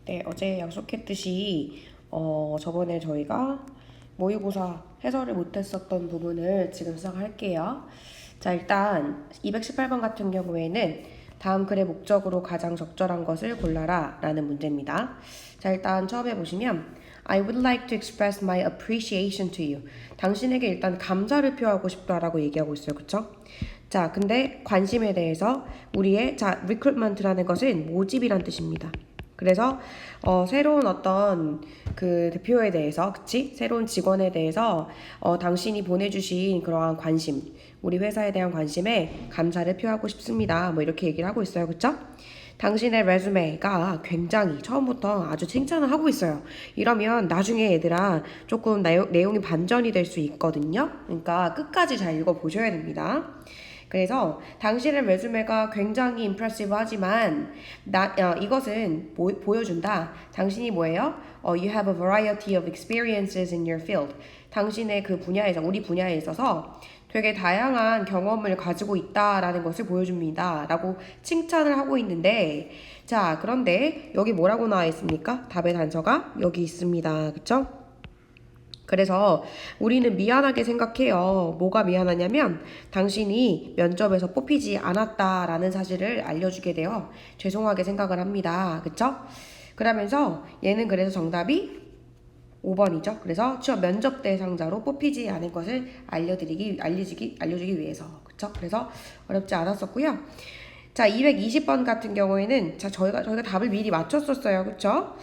네, 어제 약속했듯이 저번에 저희가 모의고사 해설을 못했었던 부분을 지금 시작할게요. 자, 일단 218번 같은 경우에는 다음 글의 목적으로 가장 적절한 것을 골라라 라는 문제입니다. 자, 일단 처음에 보시면 I would like to express my appreciation to you. 당신에게 일단 감사를 표하고 싶다라고 얘기하고 있어요. 그쵸? 자, 근데 관심에 대해서 recruitment라는 것은 모집이란 뜻입니다. 그래서 새로운 어떤 그 대표에 대해서, 그치? 새로운 직원에 대해서 당신이 보내주신 그러한 관심, 우리 회사에 대한 관심에 감사를 표하고 싶습니다. 뭐 이렇게 얘기를 하고 있어요. 그쵸? 당신의 레주메가 굉장히 처음부터 아주 칭찬을 하고 있어요. 이러면 나중에 얘들아 조금 내용이 반전이 될 수 있거든요. 그러니까 끝까지 잘 읽어보셔야 됩니다. 그래서 당신의 레주메가 굉장히 임프레시브 하지만 이것은 보여준다. 당신이 뭐예요? You have a variety of experiences in your field. 당신의 그 분야에서, 우리 분야에 있어서 되게 다양한 경험을 가지고 있다라는 것을 보여줍니다. 라고 칭찬을 하고 있는데, 자, 그런데 여기 뭐라고 나와 있습니까? 답의 단서가 여기 있습니다. 그쵸? 그래서 우리는 미안하게 생각해요. 뭐가 미안하냐면 당신이 면접에서 뽑히지 않았다라는 사실을 알려주게 되어 죄송하게 생각을 합니다. 그쵸? 그러면서 얘는 그래서 정답이 5번이죠. 그래서 취업 면접 대상자로 뽑히지 않은 것을 알려주기 위해서. 그쵸? 그래서 어렵지 않았었고요. 자, 220번 같은 경우에는 저희가 답을 미리 맞췄었어요. 그쵸?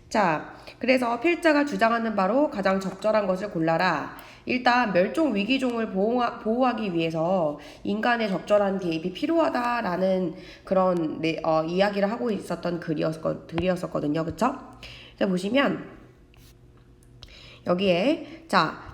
자, 그래서 필자가 주장하는 바로 가장 적절한 것을 골라라. 일단 멸종 위기종을 보호하기 위해서 인간의 적절한 개입이 필요하다라는 그런 이야기를 하고 있었던 글이었었거든요. 그쵸? 자, 보시면 여기에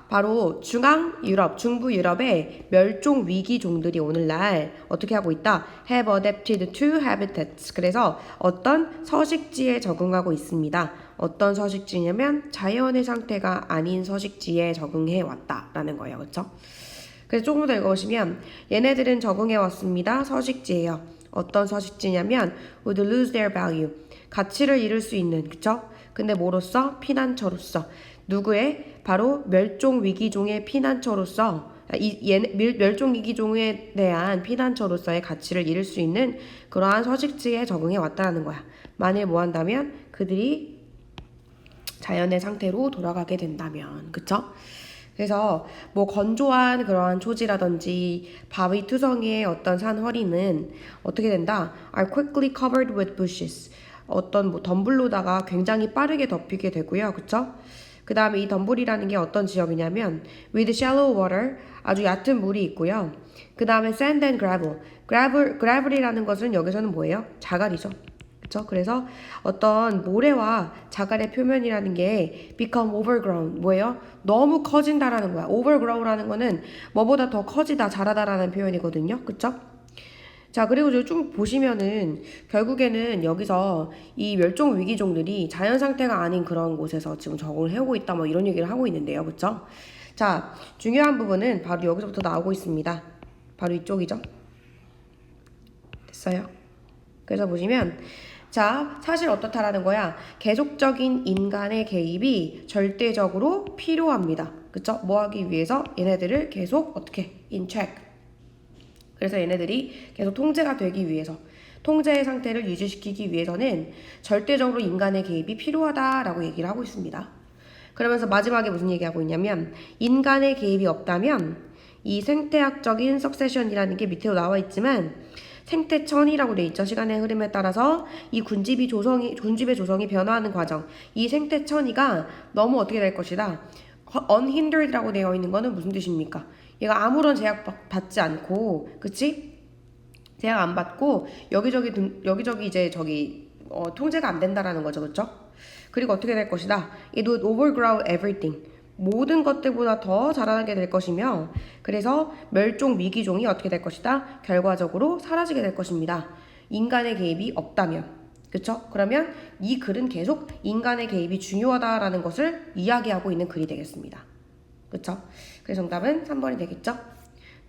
바로 중부 유럽의 멸종 위기 종들이 오늘날 어떻게 하고 있다? Have adapted to habitats. 그래서 어떤 서식지에 적응하고 있습니다. 어떤 서식지냐면 자연의 상태가 아닌 서식지에 적응해 왔다라는 거예요. 그렇죠? 그래서 조금 더 읽어보시면 얘네들은 적응해 왔습니다. 서식지예요. 어떤 서식지냐면 would lose their value. 가치를 잃을 수 있는, 그쵸? 근데 뭐로써? 피난처로서. 누구의? 바로 멸종위기종의 피난처로서 멸종위기종에 대한 피난처로서의 가치를 잃을 수 있는 그러한 서식지에 적응해 왔다는 거야. 만일 뭐 한다면 그들이 자연의 상태로 돌아가게 된다면, 그쵸? 그래서 뭐 건조한 그러한 초지라든지 바위 투성이의 어떤 산 허리는 어떻게 된다? Are quickly covered with bushes. 어떤 뭐 덤불로다가 굉장히 빠르게 덮이게 되고요. 그쵸? 그 다음에 이 덤불이라는 게 어떤 지역이냐면 with shallow water, 아주 얕은 물이 있고요. 그 다음에 sand and gravel. gravel이라는 것은 여기서는 뭐예요? 자갈이죠. 그쵸? 그래서 어떤 모래와 자갈의 표면이라는 게 become overgrown. 뭐예요? 너무 커진다라는 거야. overgrow라는 거는 뭐보다 더 커지다, 자라다라는 표현이거든요. 그쵸? 자, 그리고 쭉 보시면은 결국에는 여기서 이 멸종 위기종들이 자연 상태가 아닌 그런 곳에서 지금 적응을 해오고 있다, 뭐 이런 얘기를 하고 있는데요. 그쵸? 자, 중요한 부분은 바로 여기서부터 나오고 있습니다. 바로 이쪽이죠. 됐어요? 그래서 보시면 자, 사실 어떻다라는 거야? 계속적인 인간의 개입이 절대적으로 필요합니다. 그쵸? 뭐 하기 위해서? 얘네들을 계속 어떻게? in check. 그래서 얘네들이 계속 통제가 되기 위해서, 통제의 상태를 유지시키기 위해서는 절대적으로 인간의 개입이 필요하다라고 얘기를 하고 있습니다. 그러면서 마지막에 무슨 얘기하고 있냐면 인간의 개입이 없다면 이 생태학적인 석세션이라는 게 밑으로 나와 있지만 생태천이라고 돼 있죠. 시간의 흐름에 따라서 이 군집의 조성이 변화하는 과정, 이 생태천이가 너무 어떻게 될 것이다. unhindered라고 되어 있는 거는 무슨 뜻입니까? 얘가 아무런 제약 받지 않고, 그치? 제약 안 받고 여기저기 이제 통제가 안 된다라는 거죠. 그쵸? 그리고 어떻게 될 것이다. It would overgrow everything. 모든 것들보다 더 자라나게 될 것이며, 그래서 멸종 위기종이 어떻게 될 것이다. 결과적으로 사라지게 될 것입니다. 인간의 개입이 없다면. 그쵸? 그러면 이 글은 계속 인간의 개입이 중요하다라는 것을 이야기하고 있는 글이 되겠습니다. 그쵸? 그래서 정답은 3번이 되겠죠?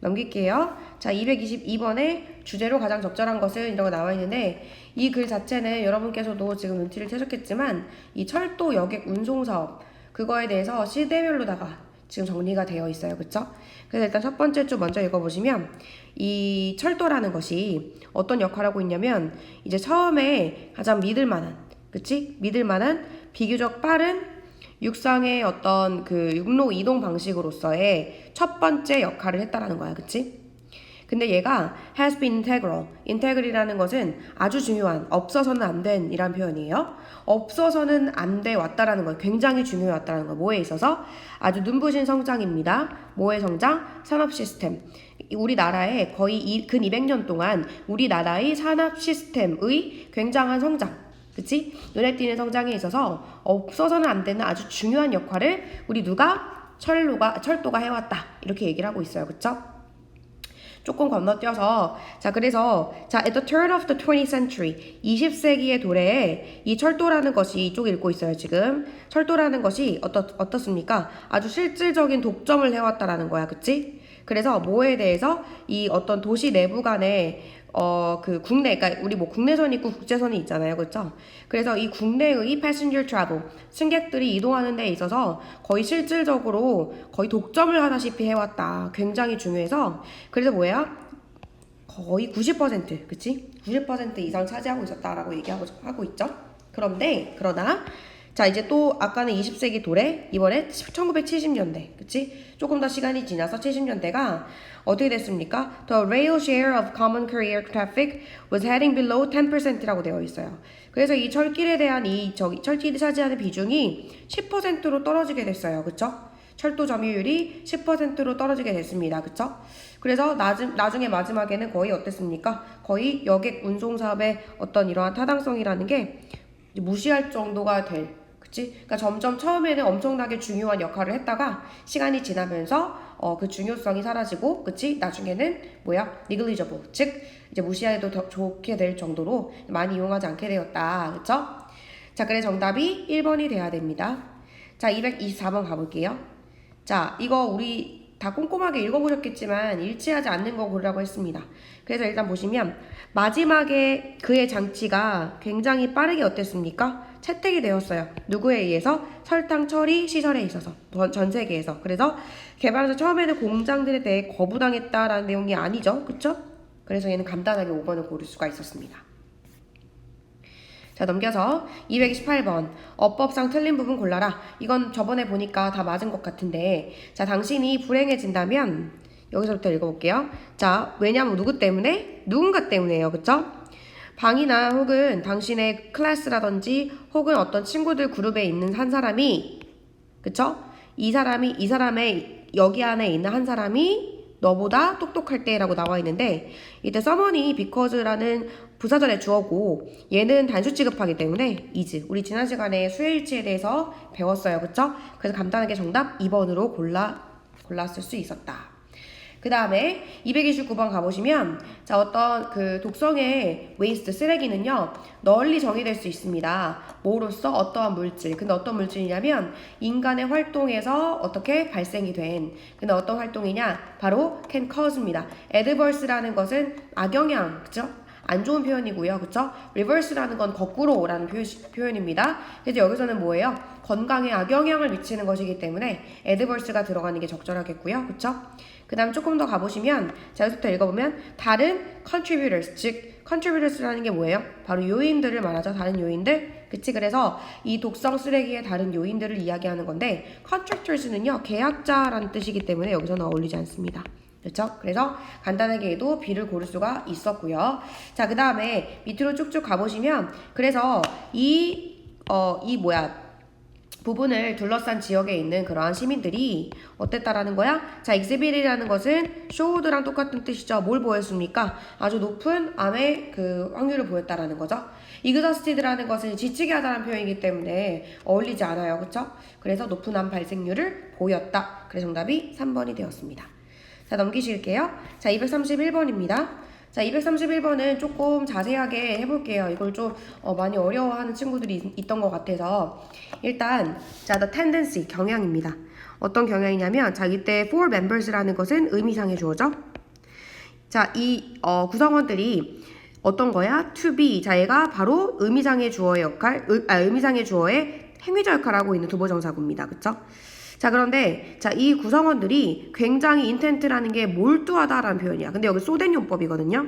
넘길게요. 자, 222번에 주제로 가장 적절한 것은 이라고 나와 있는데 이 글 자체는 여러분께서도 지금 눈치를 채셨겠지만 이 철도 여객 운송 사업 그거에 대해서 시대별로다가 지금 정리가 되어 있어요. 그쵸? 그래서 일단 첫 번째 줄 먼저 읽어보시면 이 철도라는 것이 어떤 역할을 하고 있냐면 이제 처음에 가장 믿을만한 그치? 믿을만한 비교적 빠른 육상의 어떤 그 육로 이동 방식으로서의 첫 번째 역할을 했다라는 거야. 그치? 근데 얘가 has been integral. integral이라는 것은 아주 중요한, 없어서는 안 된 이란 표현이에요. 없어서는 안 돼 왔다라는 거, 굉장히 중요해 왔다라는 거. 뭐에 있어서? 아주 눈부신 성장입니다. 뭐의 성장? 산업 시스템. 우리나라의 거의 근 200년 동안 우리나라의 산업 시스템의 굉장한 성장. 그치? 눈에 띄는 성장에 있어서 없어서는 안 되는 아주 중요한 역할을 우리 누가? 철도가 해왔다. 이렇게 얘기를 하고 있어요. 그쵸? 조금 건너뛰어서 그래서 at the turn of the 20th century 20세기의 도래에 이 철도라는 것이 이쪽 읽고 있어요. 지금 철도라는 것이 어떻습니까? 아주 실질적인 독점을 해왔다라는 거야. 그치? 그래서 뭐에 대해서 이 어떤 도시 내부 간에 그 국내, 그러니까 우리 뭐 국내선이 있고 국제선이 있잖아요. 그렇죠? 그래서 이 국내의 passenger travel, 승객들이 이동하는 데 있어서 거의 실질적으로 거의 독점을 하다시피 해왔다. 굉장히 중요해서 그래서 뭐야? 거의 90%, 그치? 90% 이상 차지하고 있었다라고 하고 있죠. 그러나 자 이제 또 아까는 20세기 도래 이번에 1970년대 그치? 조금 더 시간이 지나서 70년대가 어떻게 됐습니까? The rail share of common carrier traffic was heading below 10%라고 되어 있어요. 그래서 이 철길에 대한 철길이 차지하는 비중이 10%로 떨어지게 됐어요. 그쵸? 철도 점유율이 10%로 떨어지게 됐습니다. 그쵸? 그래서 나중에 마지막에는 거의 어땠습니까? 거의 여객 운송 사업의 어떤 이러한 타당성이라는 게 무시할 정도가 될 그치? 그러니까 점점 처음에는 엄청나게 중요한 역할을 했다가 시간이 지나면서 그 중요성이 사라지고 그치? 나중에는 negligible 즉 이제 무시해도 더 좋게 될 정도로 많이 이용하지 않게 되었다. 그쵸? 자, 그래서 정답이 1번이 돼야 됩니다. 자, 224번 가볼게요. 자, 이거 우리 다 꼼꼼하게 읽어보셨겠지만 일치하지 않는 거 고르라고 했습니다. 그래서 일단 보시면 마지막에 그의 장치가 굉장히 빠르게 어땠습니까? 채택이 되었어요. 누구에 의해서? 설탕 처리 시설에 있어서 전 세계에서. 그래서 개발에서 처음에는 공장들에 대해 거부당했다라는 내용이 아니죠. 그쵸? 그래서 얘는 간단하게 5번을 고를 수가 있었습니다. 자, 넘겨서 228번 어법상 틀린 부분 골라라. 이건 저번에 보니까 다 맞은 것 같은데 자, 당신이 불행해진다면 여기서부터 읽어볼게요. 자, 왜냐면 누구 때문에? 누군가 때문에요. 그쵸? 방이나 혹은 당신의 클래스라든지 혹은 어떤 친구들 그룹에 있는 한 사람이 그쵸? 이 사람의 여기 안에 있는 한 사람이 너보다 똑똑할 때라고 나와 있는데 이때 someone이 because라는 부사절의 주어고 얘는 단수 취급하기 때문에 is. 우리 지난 시간에 수요일치에 대해서 배웠어요. 그쵸? 그래서 간단하게 정답 2번으로 골랐을 수 있었다. 그 다음에 229번 가보시면 자 어떤 그 독성의 웨이스트 쓰레기는요 널리 정의될 수 있습니다. 뭐로써? 어떠한 물질. 근데 어떤 물질이냐면 인간의 활동에서 어떻게 발생이 된 근데 어떤 활동이냐 바로 can cause입니다. adverse라는 것은 악영향 그쵸? 안 좋은 표현이고요. 그쵸? reverse라는 건 거꾸로라는 표현입니다. 그래서 여기서는 뭐예요? 건강에 악영향을 미치는 것이기 때문에 adverse가 들어가는 게 적절하겠고요. 그쵸? 그 다음 조금 더 가보시면 자 여기서부터 읽어보면 다른 contributors 즉 contributors라는 게 뭐예요? 바로 요인들을 말하죠. 다른 요인들 그치? 그래서 이 독성 쓰레기의 다른 요인들을 이야기하는 건데 contractors는요 계약자라는 뜻이기 때문에 여기서는 어울리지 않습니다. 그렇죠? 그래서 간단하게 해도 B를 고를 수가 있었고요. 자, 그 다음에 밑으로 쭉쭉 가보시면 그래서 부분을 둘러싼 지역에 있는 그러한 시민들이 어땠다라는 거야? 자, exhibit이라는 것은 showed랑 똑같은 뜻이죠. 뭘 보였습니까? 아주 높은 암의 그 확률을 보였다라는 거죠. exhausted라는 것은 지치게 하다라는 표현이기 때문에 어울리지 않아요. 그렇죠? 그래서 높은 암 발생률을 보였다. 그래서 정답이 3번이 되었습니다. 자, 넘기실게요. 자, 231번입니다. 자, 231번은 조금 자세하게 해볼게요. 이걸 좀 많이 어려워하는 친구들이 있던 것 같아서 일단 자, the tendency, 경향입니다. 어떤 경향이냐면 자, 이때 for members라는 것은 의미상의 주어죠. 자, 이 구성원들이 어떤 거야? to be. 자, 얘가 바로 의미상의 주어의 역할, 의미상의 주어의 행위자 역할을 하고 있는 두보정사구입니다. 그쵸? 자, 그런데 자, 이 구성원들이 굉장히 intent라는 게 몰두하다라는 표현이야. 근데 여기 소된 용법이거든요.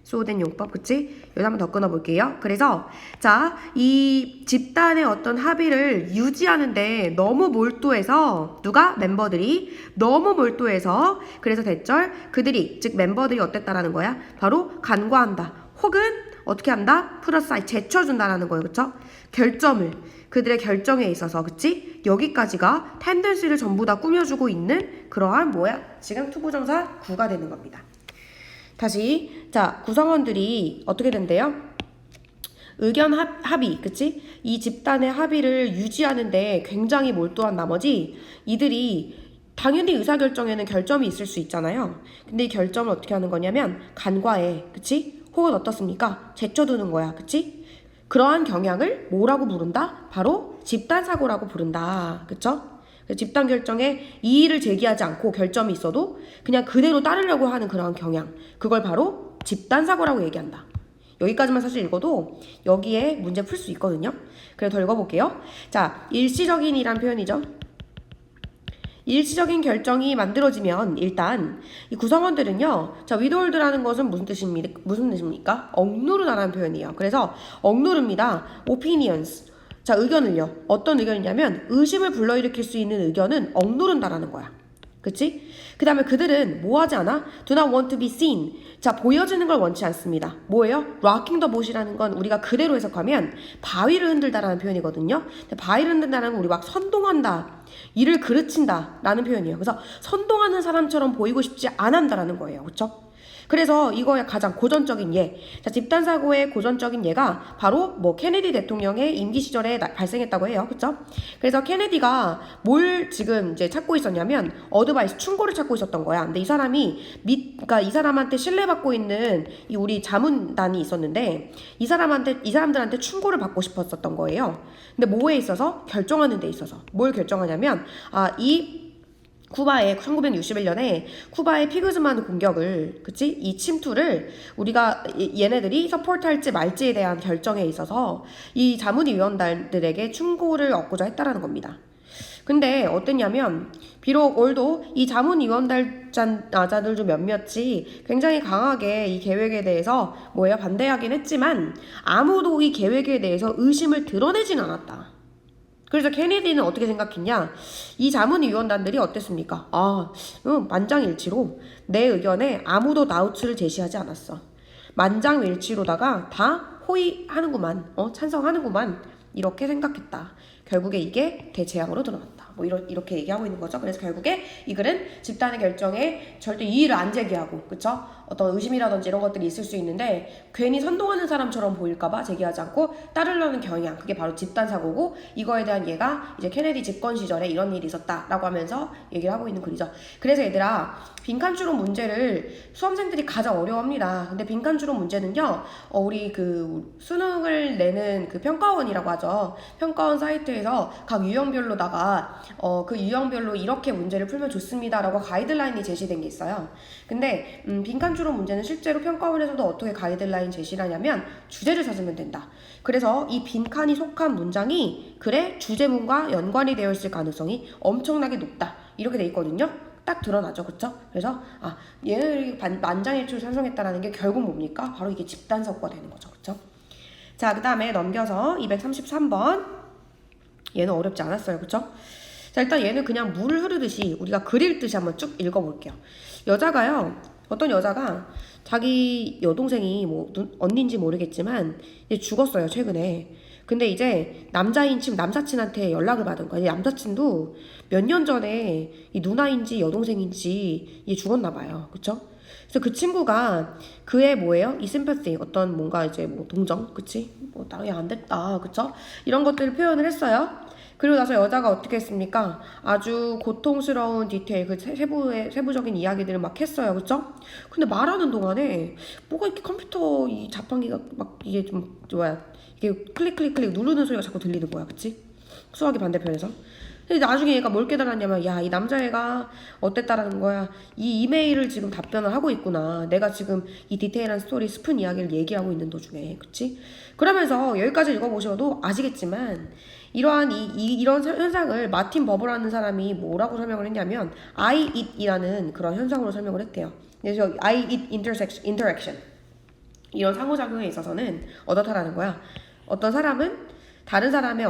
소된 용법, 그치? 여기 한번 더 끊어볼게요. 그래서 자, 이 집단의 어떤 합의를 유지하는데 너무 몰두해서 누가? 멤버들이 너무 몰두해서 그래서 대절 그들이 즉 멤버들이 어땠다라는 거야? 바로 간과한다. 혹은 어떻게 한다? 플러스 제쳐준다라는 거예요. 그쵸? 결점을 그들의 결정에 있어서 그치? 여기까지가 텐던시를 전부 다 꾸며주고 있는 그러한 뭐야? 지금 투부정사 구가 되는 겁니다. 다시 자 구성원들이 어떻게 된대요? 의견 합의 그치? 이 집단의 합의를 유지하는데 굉장히 몰두한 나머지 이들이 당연히 의사결정에는 결점이 있을 수 있잖아요. 근데 이 결점을 어떻게 하는 거냐면 간과해 그치? 혹은 어떻습니까? 제쳐두는 거야 그치? 그러한 경향을 뭐라고 부른다? 바로 집단사고라고 부른다 그쵸? 집단 결정에 이의를 제기하지 않고 결점이 있어도 그냥 그대로 따르려고 하는 그런 경향 그걸 바로 집단사고라고 얘기한다. 여기까지만 사실 읽어도 여기에 문제 풀 수 있거든요. 그래서 더 읽어볼게요. 자, 일시적인이란 표현이죠. 일시적인 결정이 만들어지면 일단 이 구성원들은요. 자, withhold라는 것은 무슨 뜻입니까? 억누르다라는 표현이에요. 그래서 억누릅니다. opinions. 자, 의견을요. 어떤 의견이냐면 의심을 불러일으킬 수 있는 의견은 억누른다라는 거야. 그치? 그 다음에 그들은 뭐 하지 않아? Do not want to be seen. 자, 보여지는 걸 원치 않습니다. 뭐예요? rocking the boat이라는 건 우리가 그대로 해석하면 바위를 흔들다라는 표현이거든요. 근데 바위를 흔든다는 건 우리 막 선동한다. 이를 그르친다 라는 표현이에요. 그래서 선동하는 사람처럼 보이고 싶지 않은다라는 거예요. 그쵸? 그래서 이거의 가장 고전적인 예. 자, 집단사고의 고전적인 예가 바로 뭐 케네디 대통령의 임기 시절에 발생했다고 해요. 그쵸? 그래서 케네디가 뭘 지금 이제 찾고 있었냐면 어드바이스, 충고를 찾고 있었던 거야. 근데 이 사람이 그러니까 이 사람한테 신뢰받고 있는 이 우리 자문단이 있었는데 이 사람들한테 충고를 받고 싶었었던 거예요. 근데 뭐에 있어서? 결정하는 데 있어서. 뭘 결정하냐면 쿠바의 1961년에 쿠바의 피그즈만 공격을 그치? 이 침투를 우리가 얘네들이 서포트할지 말지에 대한 결정에 있어서 이 자문위 위원들에게 충고를 얻고자 했다라는 겁니다. 근데 어땠냐면 비록 올도 이 자문위원자들 중 몇몇이 굉장히 강하게 이 계획에 대해서 반대하긴 했지만 아무도 이 계획에 대해서 의심을 드러내진 않았다. 그래서 케네디는 어떻게 생각했냐? 이 자문위원단들이 어땠습니까? 만장일치로 내 의견에 아무도 다우트를 제시하지 않았어. 만장일치로다가 다 호의하는구만, 찬성하는구만 이렇게 생각했다. 결국에 이게 대재앙으로 드러났다. 이렇게 얘기하고 있는 거죠. 그래서 결국에 이 글은 집단의 결정에 절대 이의를 안 제기하고, 그쵸? 어떤 의심이라든지 이런 것들이 있을 수 있는데 괜히 선동하는 사람처럼 보일까봐 제기하지 않고 따르려는 경향, 그게 바로 집단사고고 이거에 대한 예가 이제 케네디 집권 시절에 이런 일이 있었다라고 하면서 얘기를 하고 있는 글이죠. 그래서 얘들아, 빈칸추론 문제를 수험생들이 가장 어려워합니다. 근데 빈칸추론 문제는요, 우리 그 수능을 내는 그 평가원이라고 하죠. 평가원 사이트에서 각 유형별로다가 그 유형별로 이렇게 문제를 풀면 좋습니다라고 가이드라인이 제시된 게 있어요. 근데 빈칸추론 문제는 실제로 평가원에서도 어떻게 가이드라인 제시를 하냐면 주제를 찾으면 된다. 그래서 이 빈칸이 속한 문장이 글의 주제문과 연관이 되어 있을 가능성이 엄청나게 높다. 이렇게 돼 있거든요. 딱 드러나죠. 그쵸? 그래서 얘네들이 만장일치로 찬성했다라는 게 결국 뭡니까? 바로 이게 집단사고가 되는 거죠. 그쵸? 자, 그 다음에 넘겨서 233번. 얘는 어렵지 않았어요. 그쵸? 자, 일단 얘는 그냥 물 흐르듯이 우리가 글 읽듯이 한번 쭉 읽어볼게요. 어떤 여자가 자기 여동생이 언니인지 모르겠지만 이제 죽었어요. 최근에. 근데 이제 남사친한테 연락을 받은 거야. 남사친도 몇 년 전에 이 누나인지 여동생인지 얘 죽었나 봐요. 그쵸? 그래서 그 친구가 그의 이 심퍼시, 어떤 뭔가 이제 동정, 그치? 나야 안 됐다, 그쵸? 이런 것들을 표현을 했어요. 그리고 나서 여자가 어떻게 했습니까? 아주 고통스러운 디테일, 그 세부적인 이야기들을 막 했어요, 그쵸? 근데 말하는 동안에 뭐가 이렇게 컴퓨터 이 자판기가 막 이게 이게 클릭 누르는 소리가 자꾸 들리는 거야, 그치? 수학이 반대편에서. 근데 나중에 얘가 뭘 깨달았냐면, 야, 이 남자애가 어땠다라는 거야. 이 이메일을 지금 답변을 하고 있구나. 내가 지금 이 디테일한 스토리, 스푼 이야기를 얘기하고 있는 도중에. 그치? 그러면서 여기까지 읽어보셔도 아시겠지만, 이러한 이런 현상을 마틴 버버라는 사람이 뭐라고 설명을 했냐면, I it 이라는 그런 현상으로 설명을 했대요. 그래서 I it interaction. 이런 상호작용에 있어서는 어떻다라는 거야. 어떤 사람은 다른 사람의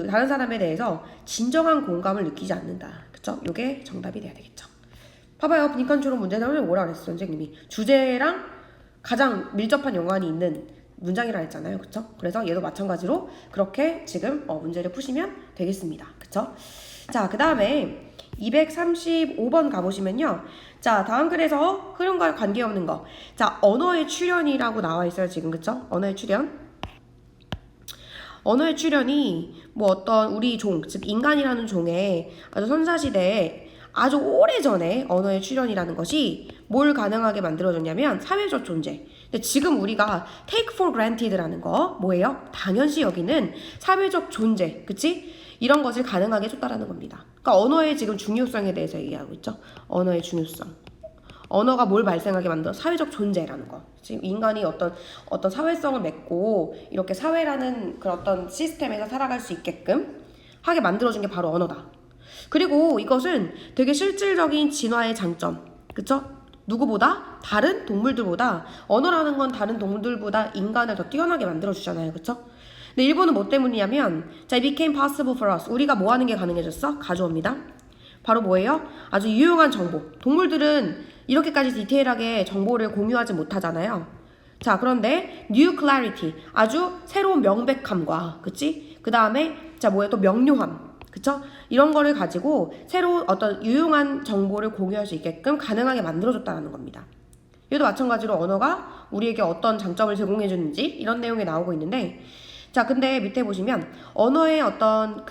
다른 사람에 대해서 진정한 공감을 느끼지 않는다. 그쵸? 요게 정답이 돼야 되겠죠. 봐봐요. 빈칸초록 문제는 뭐라 그랬어, 선생님이? 주제랑 가장 밀접한 연관이 있는 문장이라 했잖아요. 그쵸? 그래서 얘도 마찬가지로 그렇게 지금 문제를 푸시면 되겠습니다. 그쵸? 자, 그 다음에 235번 가보시면요. 자, 다음 글에서 흐름과 관계없는 거. 자, 언어의 출현이라고 나와 있어요. 지금. 그쵸? 언어의 출현. 언어의 출현이 뭐 어떤 우리 즉 인간이라는 종의 아주 선사시대에 아주 오래전에 언어의 출현이라는 것이 뭘 가능하게 만들어줬냐면 사회적 존재. 근데 지금 우리가 take for granted라는 거 뭐예요? 당연시 여기는 사회적 존재. 그치? 이런 것을 가능하게 해줬다라는 겁니다. 그러니까 언어의 지금 중요성에 대해서 얘기하고 있죠. 언어의 중요성. 언어가 뭘 발생하게 만들어? 사회적 존재라는 거. 지금 인간이 어떤 사회성을 맺고 이렇게 사회라는 그런 어떤 시스템에서 살아갈 수 있게끔 하게 만들어준 게 바로 언어다. 그리고 이것은 되게 실질적인 진화의 장점. 그쵸? 누구보다? 다른 동물들보다 언어라는 건 다른 동물들보다 인간을 더 뛰어나게 만들어주잖아요. 그쵸? 근데 일본은 뭐 때문이냐면 자, it became possible for us. 우리가 뭐 하는 게 가능해졌어? 가져옵니다. 바로 뭐예요? 아주 유용한 정보. 동물들은 이렇게까지 디테일하게 정보를 공유하지 못하잖아요. 자, 그런데 new clarity. 아주 새로운 명백함과, 그치? 그 다음에 자, 뭐예요? 또 명료함. 그쵸? 이런 거를 가지고 새로운 어떤 유용한 정보를 공유할 수 있게끔 가능하게 만들어줬다는 겁니다. 얘도 마찬가지로 언어가 우리에게 어떤 장점을 제공해주는지 이런 내용이 나오고 있는데 자, 근데 밑에 보시면 언어의 어떤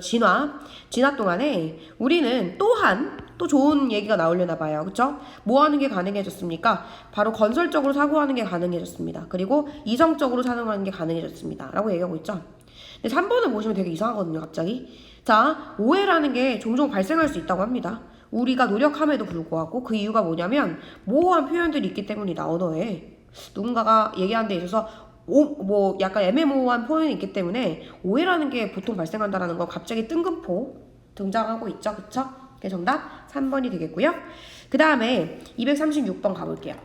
진화 동안에 우리는 또한 또 좋은 얘기가 나오려나 봐요. 그쵸? 뭐 하는 게 가능해졌습니까? 바로 건설적으로 사고하는 게 가능해졌습니다. 그리고 이성적으로 사고하는 게 가능해졌습니다. 라고 얘기하고 있죠. 근데 3번을 보시면 되게 이상하거든요, 갑자기. 자, 오해라는 게 종종 발생할 수 있다고 합니다. 우리가 노력함에도 불구하고 그 이유가 뭐냐면 모호한 표현들이 있기 때문이다, 언어에. 누군가가 얘기하는 데 있어서 뭐 약간 애매모호한 표현이 있기 때문에 오해라는 게 보통 발생한다라는 거 갑자기 뜬금포 등장하고 있죠. 그쵸? 그게 정답 3번이 되겠고요. 그 다음에 236번 가볼게요.